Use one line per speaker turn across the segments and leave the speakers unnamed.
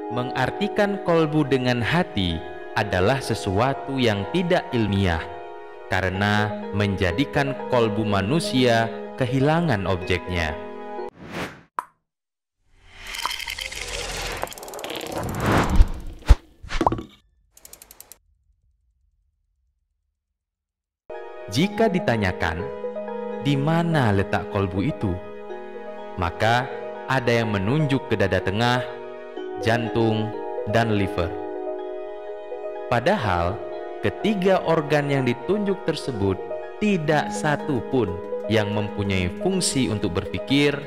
Mengartikan kolbu dengan hati adalah sesuatu yang tidak ilmiah, karena menjadikan kolbu manusia kehilangan objeknya. Jika ditanyakan, di mana letak kolbu itu? Maka ada yang menunjuk ke dada tengah, jantung, dan liver. Padahal, ketiga organ yang ditunjuk tersebut tidak satu pun yang mempunyai fungsi untuk berpikir,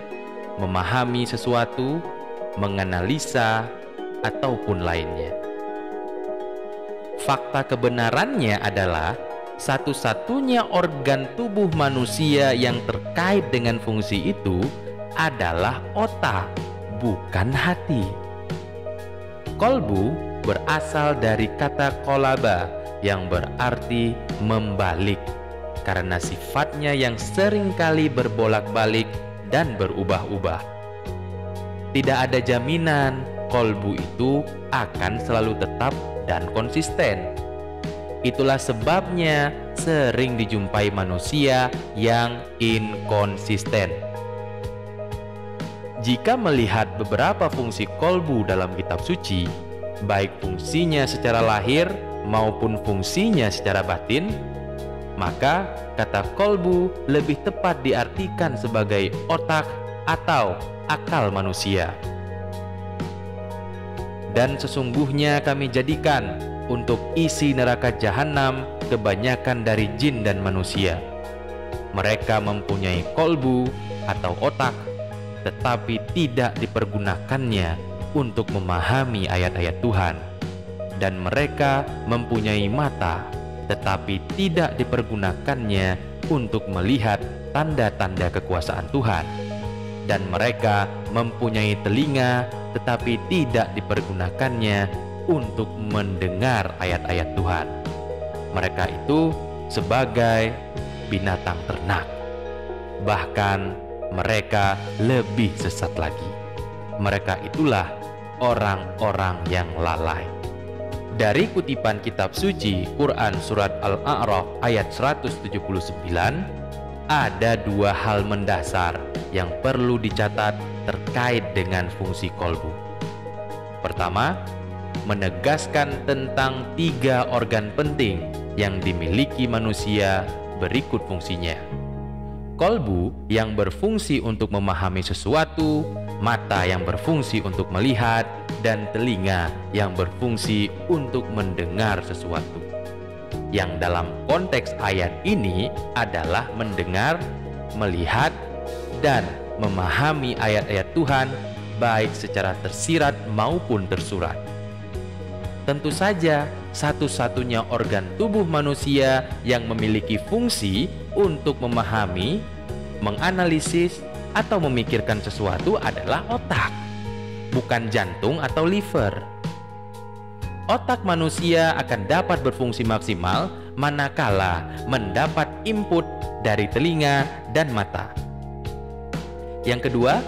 memahami sesuatu, menganalisa, ataupun lainnya. Fakta kebenarannya adalah satu-satunya organ tubuh manusia yang terkait dengan fungsi itu adalah otak, bukan hati. Kolbu berasal dari kata kolaba yang berarti membalik, karena sifatnya yang seringkali berbolak-balik dan berubah-ubah. Tidak ada jaminan kolbu itu akan selalu tetap dan konsisten. Itulah sebabnya sering dijumpai manusia yang inkonsisten. Jika melihat beberapa fungsi kolbu dalam kitab suci, baik fungsinya secara lahir maupun fungsinya secara batin, maka kata kolbu lebih tepat diartikan sebagai otak atau akal manusia. Dan sesungguhnya kami jadikan untuk isi neraka jahanam kebanyakan dari jin dan manusia. Mereka mempunyai kolbu atau otak, tetapi tidak dipergunakannya untuk memahami ayat-ayat Tuhan. Dan mereka mempunyai mata, tetapi tidak dipergunakannya untuk melihat tanda-tanda kekuasaan Tuhan. Dan mereka mempunyai telinga, tetapi tidak dipergunakannya untuk mendengar ayat-ayat Tuhan. Mereka itu sebagai binatang ternak. Bahkan mereka lebih sesat lagi. Mereka itulah orang-orang yang lalai. Dari kutipan kitab suci Quran surat Al-A'raf ayat 179, ada dua hal mendasar yang perlu dicatat terkait dengan fungsi kolbu. Pertama, menegaskan tentang tiga organ penting yang dimiliki manusia berikut fungsinya. Kolbu yang berfungsi untuk memahami sesuatu, mata yang berfungsi untuk melihat, dan telinga yang berfungsi untuk mendengar sesuatu. Yang dalam konteks ayat ini adalah mendengar, melihat, dan memahami ayat-ayat Tuhan baik secara tersirat maupun tersurat. Tentu saja, satu-satunya organ tubuh manusia yang memiliki fungsi untuk memahami, menganalisis, atau memikirkan sesuatu adalah otak, bukan jantung atau liver. Otak manusia akan dapat berfungsi maksimal manakala mendapat input dari telinga dan mata. Yang kedua,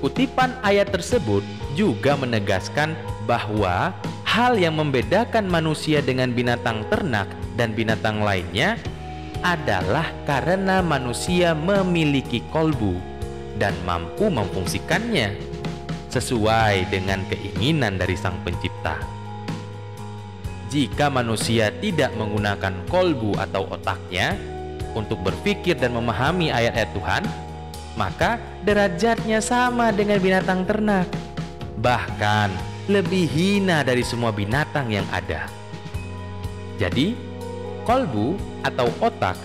kutipan ayat tersebut juga menegaskan bahwa hal yang membedakan manusia dengan binatang ternak dan binatang lainnya adalah karena manusia memiliki kolbu dan mampu memfungsikannya sesuai dengan keinginan dari Sang Pencipta. Jika manusia tidak menggunakan kolbu atau otaknya untuk berpikir dan memahami ayat-ayat Tuhan, maka derajatnya sama dengan binatang ternak, bahkan lebih hina dari semua binatang yang ada. Jadi, kolbu atau otak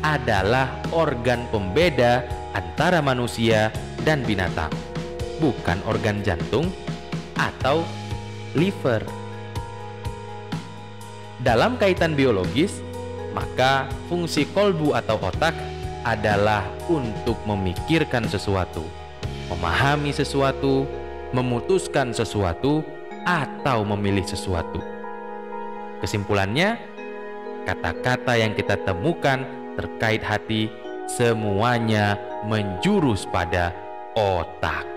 adalah organ pembeda antara manusia dan binatang, bukan organ jantung atau liver. Dalam kaitan biologis, maka fungsi kolbu atau otak adalah untuk memikirkan sesuatu, memahami sesuatu, memutuskan sesuatu, atau memilih sesuatu. Kesimpulannya, kata-kata yang kita temukan terkait hati semuanya menjurus pada otak.